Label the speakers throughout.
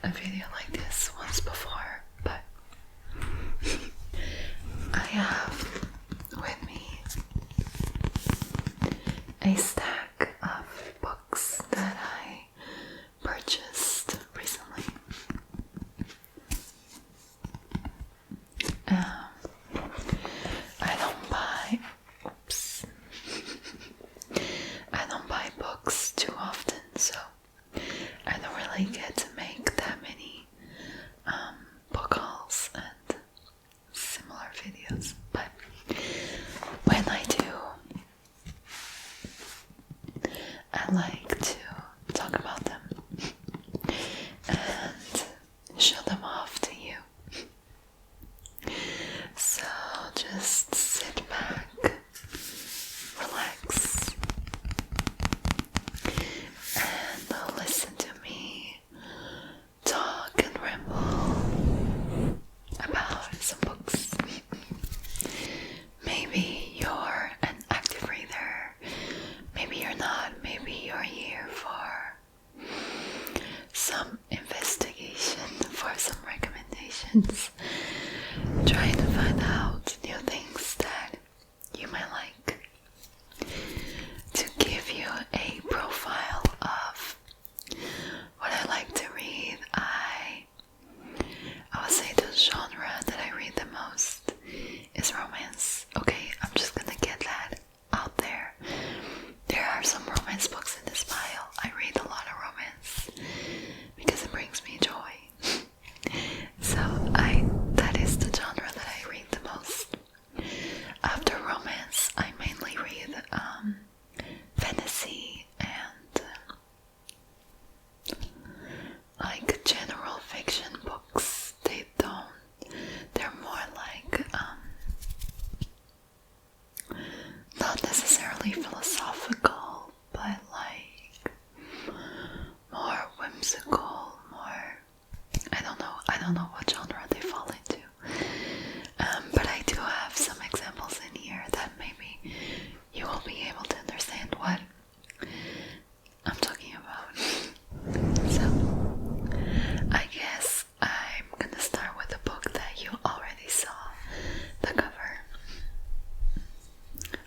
Speaker 1: a video like this once before, but I have with me a stack of books that I purchased recently. I don't buy books too often, so I don't really get to make that many book hauls and similar videos, but when I do, I like to talk about them and show them off to you. So just sit back, relax, and listen to me talk and ramble about some books. Maybe you're an active reader, maybe you're not, maybe you're here for some investigation, for some recommendations, trying to find out new things that you might like. To give you a profile of what I like to read, I would say the genre that I read the most is romance. Okay, I'm just gonna get that out there. There are some romance books in this pile. I read a lot of romance because it brings me joy. So that is the genre that I read the most. After romance, I mainly read fantasy and like general fiction books. They're more like not necessarily philosophical, but like more whimsical, more, I don't know what genre they fall into. But I do have some examples in here that maybe you will be able to understand what I'm talking about. So, I guess I'm gonna start with a book that you already saw the cover.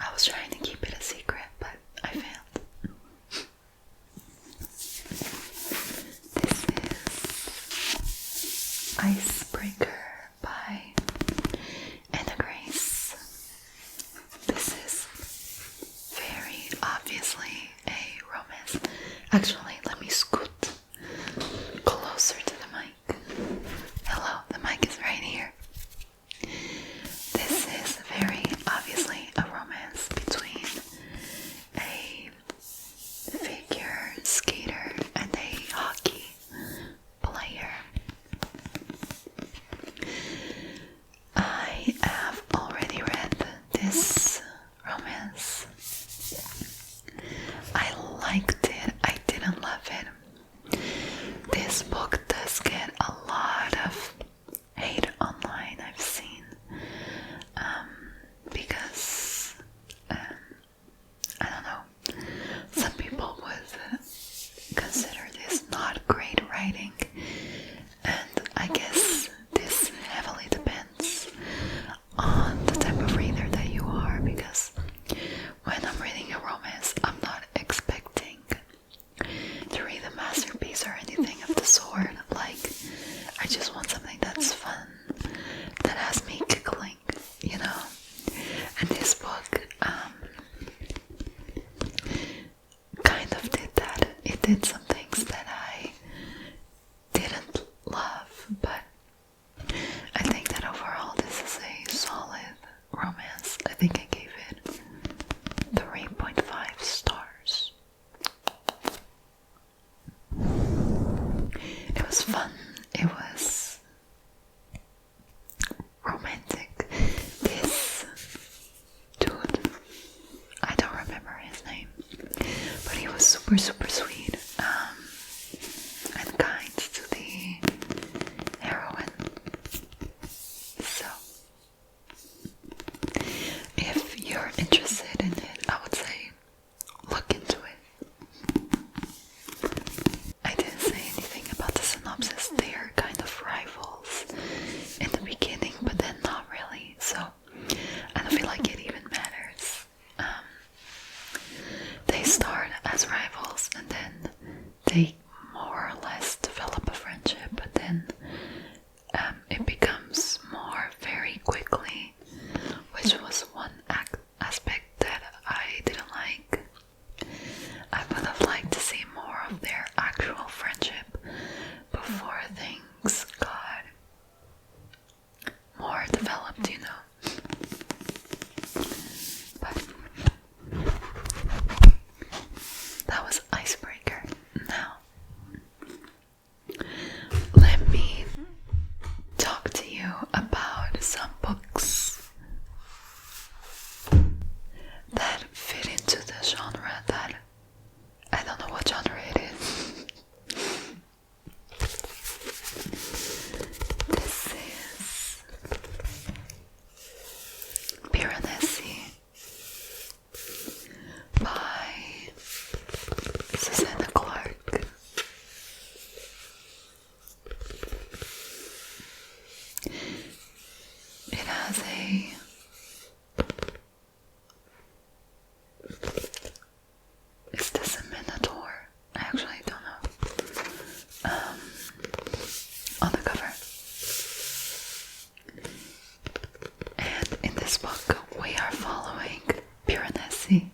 Speaker 1: I was trying to keep it a secret, but I failed. This is Icebreaker by Anna Grace. This is very obviously a romance. Actually, let me scoot closer to the mic. Hello, the mic is right here. This is very obviously a romance between a figure skater and a hockey player. I have already read this romance. I liked it. I didn't love it. This book does get a lot of hate online, I've seen, because I don't know, some people would consider this not great writing, and I guess this heavily depends on the type of reader that you are, because when I'm reading a romance, I'm not expecting to read a masterpiece or anything of the sort. Like, I just want something that's fun, that has me giggling, you know. And this book kind of did that. It did some things that I didn't love, but I think that overall this is a solid romance. I think I gave it 3.5 stars. It was fun. It was romantic. This dude, I don't remember his name, but he was super sweet and kind to the heroine. So if you're interested in it, I would say look into it. I didn't say anything about the synopsis. They has a is this a minotaur? I actually don't know. On the cover. And in this book we are following Piranesi.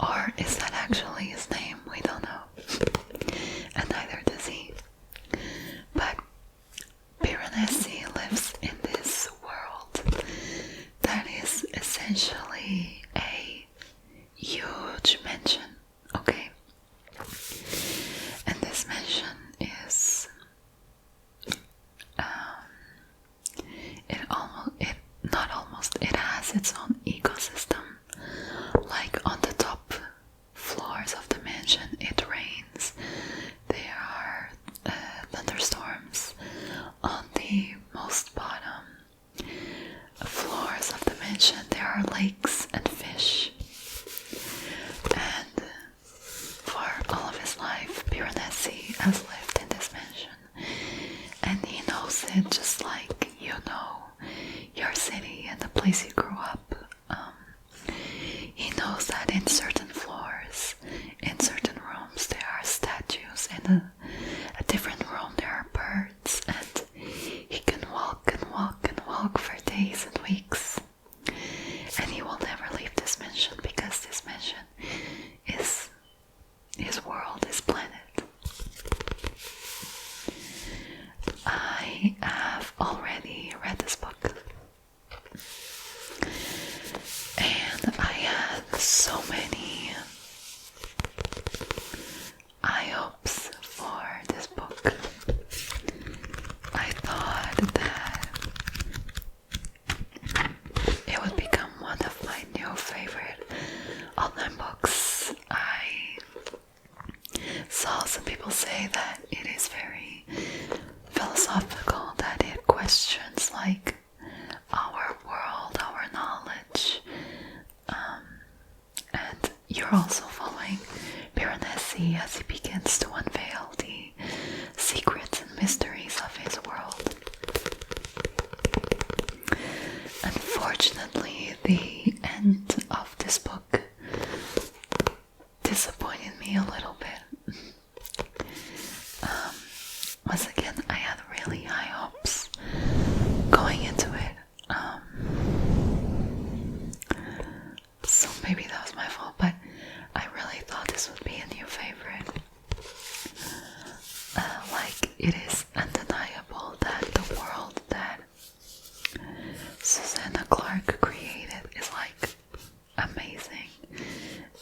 Speaker 1: Or is that actually his name? We don't know. And neither does he. But Piranesi lives in this world that is essentially a huge mansion, okay? And this mansion is it has its own ecosystem. Like on the top floors of the mansion it rains, there are thunderstorms. On the most bottom floors of the mansion there are lakes and fish. And for all of his life Piranesi has lived in this mansion, and he knows it just like you know your city and the place you grew up. He knows that in certain floors, in certain rooms there are statues, in a different room there are birds, and he can walk and walk and walk for days and weeks. And he will never leave this mansion because this mansion is his world, his planet. I have already read this book. And I had so many high hopes for this book. I thought that it would become one of my new favorite all-time books. I saw some people say that it is very philosophical, that it questions like our world, our knowledge. And you're also following Piranesi as he begins to unveil the secrets and mysteries of his world. Unfortunately, the end of this book disappointed me a little bit. Once again, I had really high hopes going into it. So maybe that was my fault, but I really thought this would be a new favorite. Like, it is undeniable that the world that Susanna Clarke created is like amazing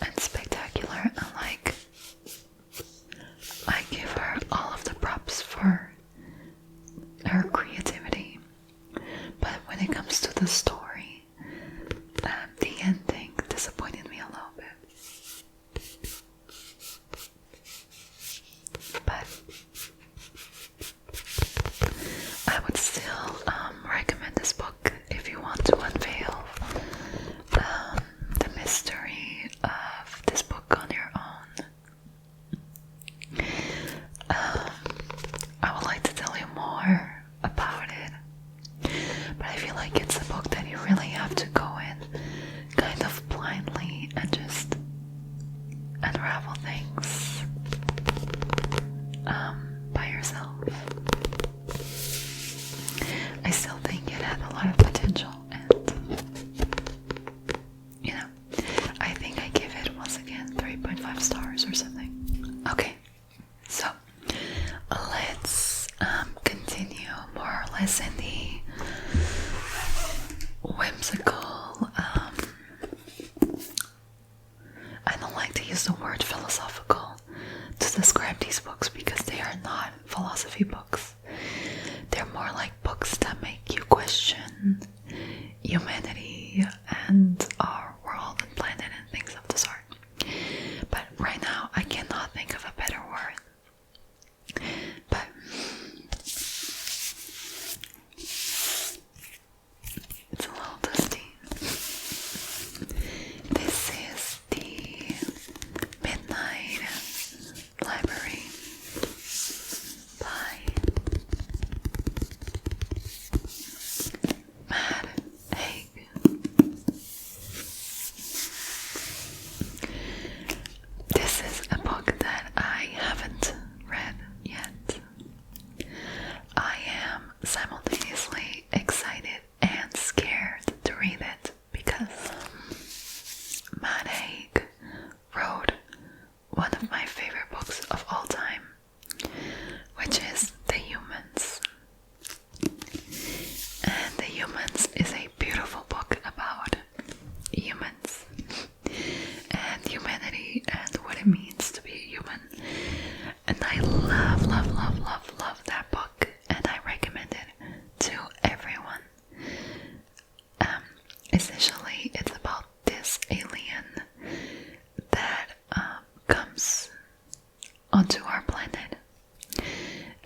Speaker 1: and spectacular, and like I give her all of the props for her creativity. But when it comes to the story, the ending disappointed me a little bit. But I would still recommend this book if you want to unveil the mystery of this book on your own. I would like to tell you more about it, but I feel like it's a book that you really have to go in kind of blindly and just unravel things by yourself. I still think it had a lot of potential, and you know, I think I give it once again 3.5 stars or something. Okay, so let's continue more or less in the whimsical, I don't like to use the word philosophical to describe these books because they are not philosophy books. They're more like books that make you question humanity and our world and planet and things of the sort. But right now I cannot think of a better word. But it's a little dusty. This is the Midnight Library by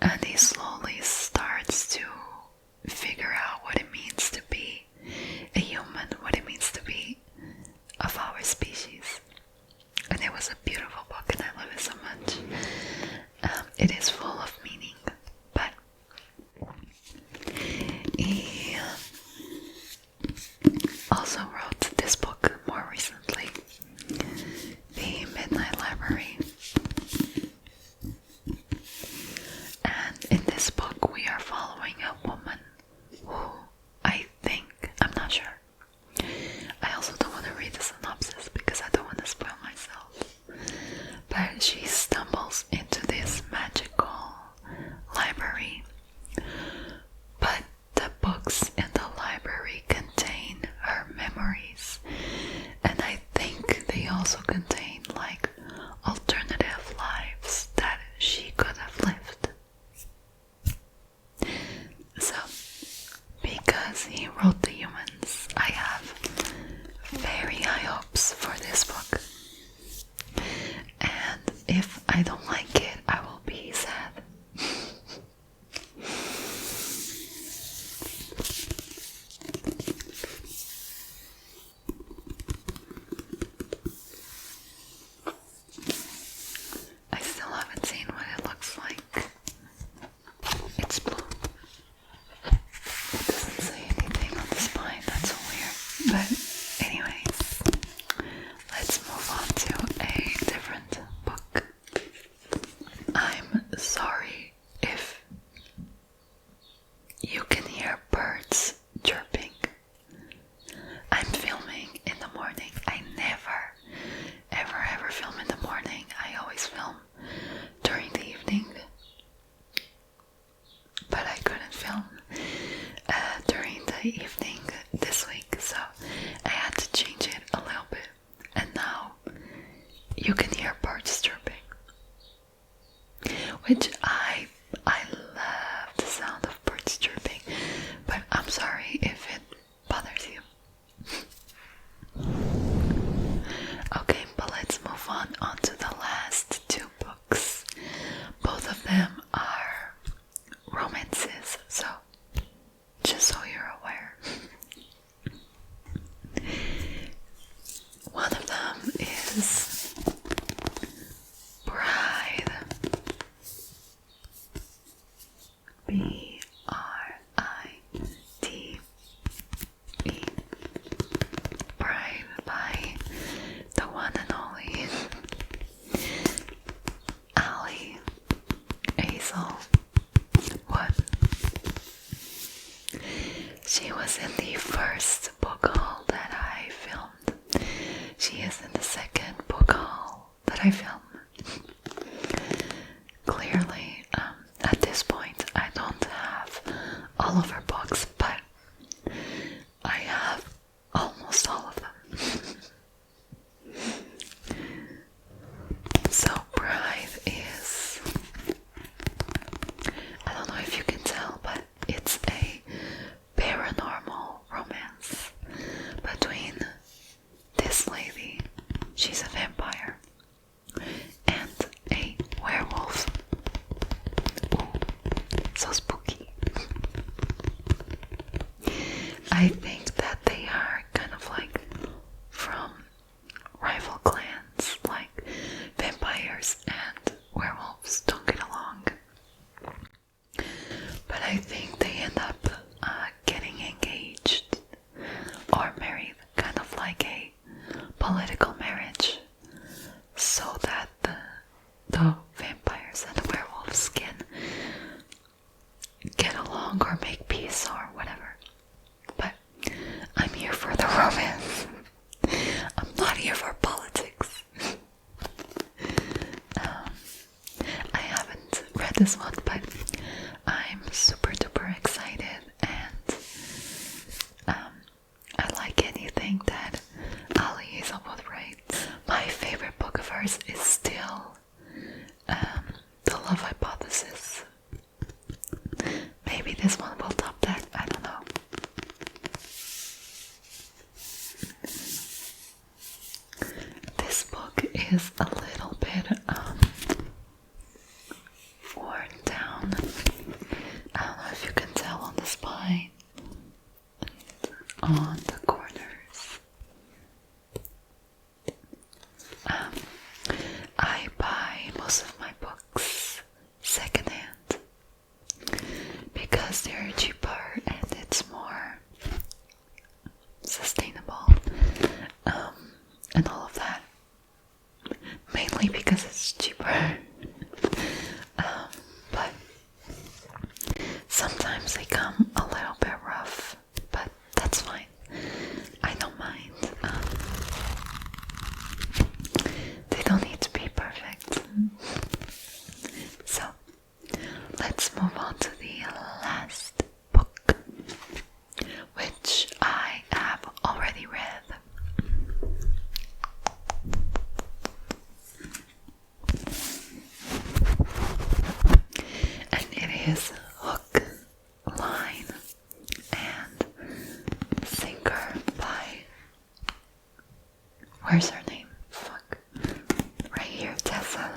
Speaker 1: and he slowly starts to figure out what it means to be a human, what it means to be of our species. And it was a beautiful book, and I love it so much. It is full of meaning, but he also wrote this book more recently, The Midnight Library. And in this book we are following a woman who I'm not sure. I also don't want to read the synopsis because I don't want to spoil myself. But she stumbles into this magical library. But the books in the library contain her memories. And I think they also contain like alternative lives that she could have lived. So, because he wrote The Humans, I have very high hopes for this book. And if I don't like it, I will be sad. I still haven't seen what it looks like. It's blue. It doesn't say anything on the spine, that's so weird. But anyways, let's move on to a different book. I'm sorry if you can hear birds chirping. I'm filming in the morning. I never, ever film in the morning. I always film during the evening. But I couldn't film during the evening this week, so I had to change it a little bit. And now you can hear birds chirping, which I love the sound of birds chirping, but I'm sorry if it bothers you. Okay, but let's move on to the last two books. Both of them are romances, so just so you're aware. One of them is Bride. B-R-I-D-E. Bride by the one and only Ali Hazel. What? She was in the first book haul that I filmed. She is in the second book haul that I filmed. Clearly, at this point, I don't have all of her books, but I have almost all of them. So, Bride is, I don't know if you can tell, but it's a paranormal romance between this lady, she's a vampire, and a werewolf. Ooh, so spooky. I think that they are kind of like from rival clans, like vampires and werewolves don't get along. But I think they end up getting engaged or married, kind of like a political marriage, so that the vampires and the werewolves can get along or make peace or whatever. But I'm here for the romance. I'm not here for politics. I haven't read this one, but I'm super duper excited, and I like anything that Ali Hazelwood writes. My favorite book of hers is still The Love Hypothesis. Maybe this one will top that, I don't know. This book is a little bit worn down. sometimes they come a little bit rough, but that's fine. I don't mind. They don't need to be perfect. So, let's move on to the last book, which I have already read. And it is Hook, Line, and Sinker by... Where's her name? Fuck. Right here, Tessa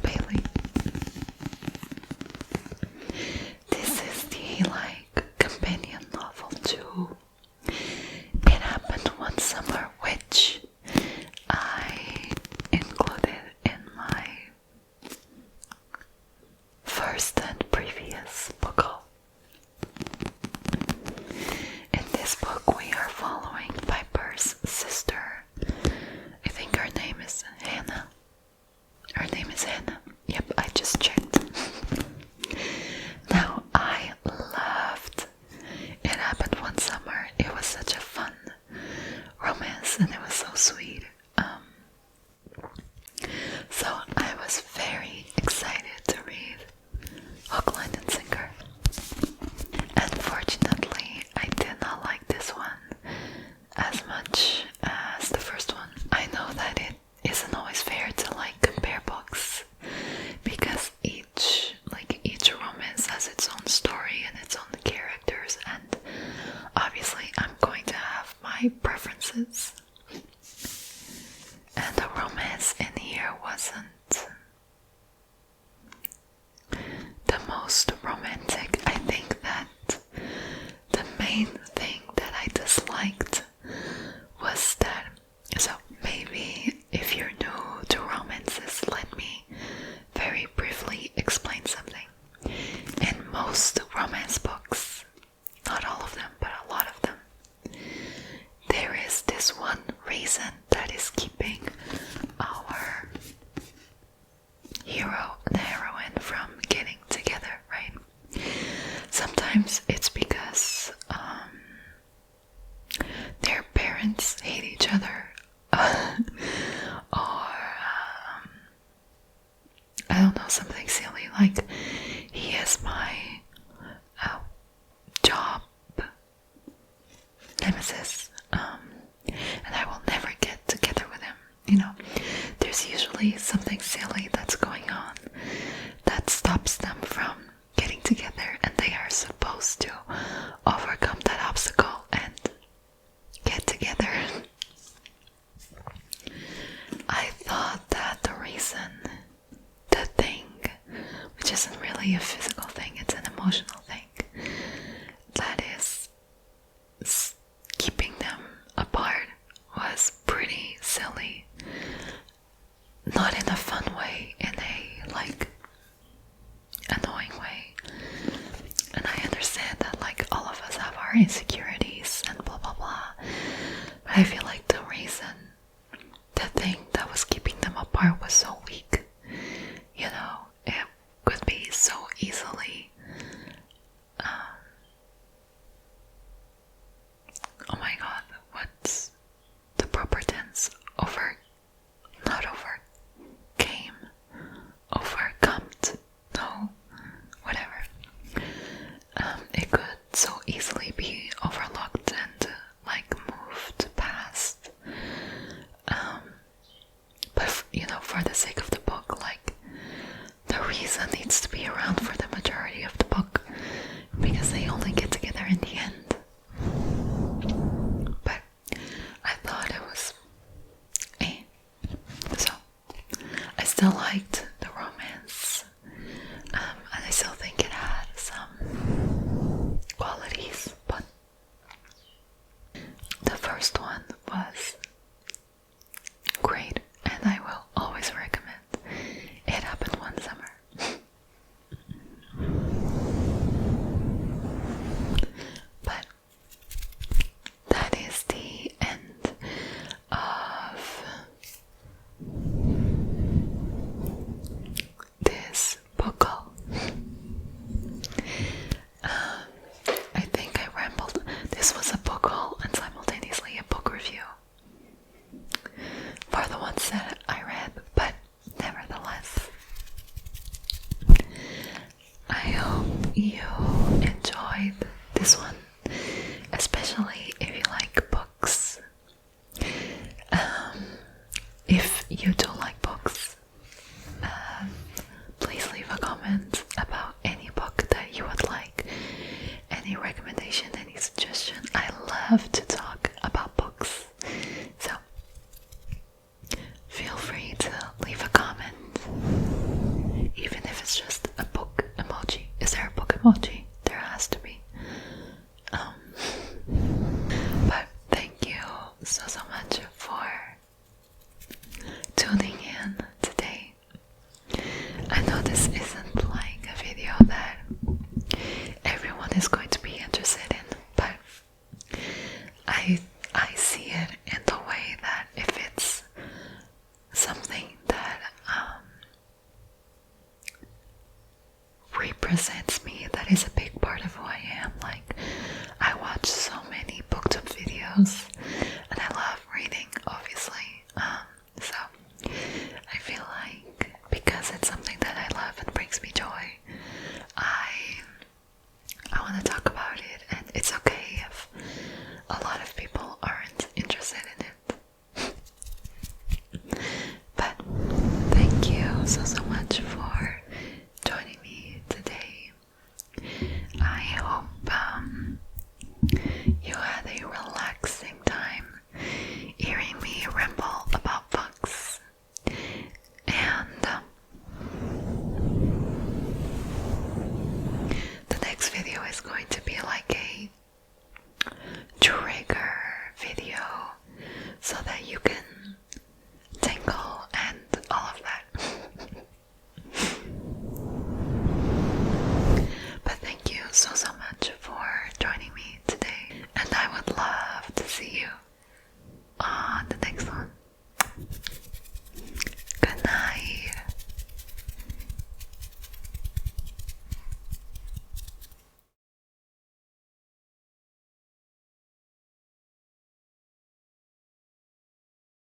Speaker 1: Bailey. This is the, companion novel to It Happened One Summer, which I included in my first and previous book haul. In this book, we are following Piper's sister. I think her name is Hannah. Her name is Hannah. Yep, I just checked. Now, I loved It Happened One Summer. It was such a fun romance and it was so sweet. So I was very excited to read Hook, Line, and Sinker. Unfortunately, I did not like this one as much as the first one. I know that it isn't always fair to compare books because each romance has its own story and its own characters, and obviously I'm going to have my preferences. And the romance in here wasn't the most romantic. I think that the main thing that I disliked was that, so maybe if you're new to romances, let me very briefly explain something. In most romance books, not all of them, but a lot of them, there is this one reason that is keeping our hero and heroine from getting together, right? Sometimes it's because their parents hate each other, or I don't know, something silly like he is my job nemesis, and I will never get together with him. You know, there's usually something silly that's going on that stops them from getting together, and they are supposed to overcome that obstacle and get together. I thought that the reason, the thing, which isn't really a physical thing, it's an emotional thing, that is keeping them apart was pretty silly. Not in a fun way, in a annoying way. And I understand that all of us have our insecurities and blah blah blah, but I feel like the reason, the thing that was keeping them apart was so weak. You know, it could be so easily oh my god, what's the proper tense? Overcome? No, whatever. It could so easily be overlooked and moved past. But for the sake of the book, the reason needs to be around for the majority of the book because they only get together in the end. But I thought it was so I still liked the romance, and I still think it had some qualities, but the first one was great, and I will always recommend It Happened One Summer. I hope you enjoyed this one, especially if you like books. If you don't like books, please leave a comment about any book that you would like, any recommendation, any suggestion. I love to talk about books, so feel free to leave a comment, even if it's just a book emoji. Is there a book emoji? There has to be. But thank you so much for tuning in today. I know this isn't like a video that everyone is going to be interested in, but I see it in the way that if it's something that represents me, that is a big part of who I am. Like, I watch so many booktube videos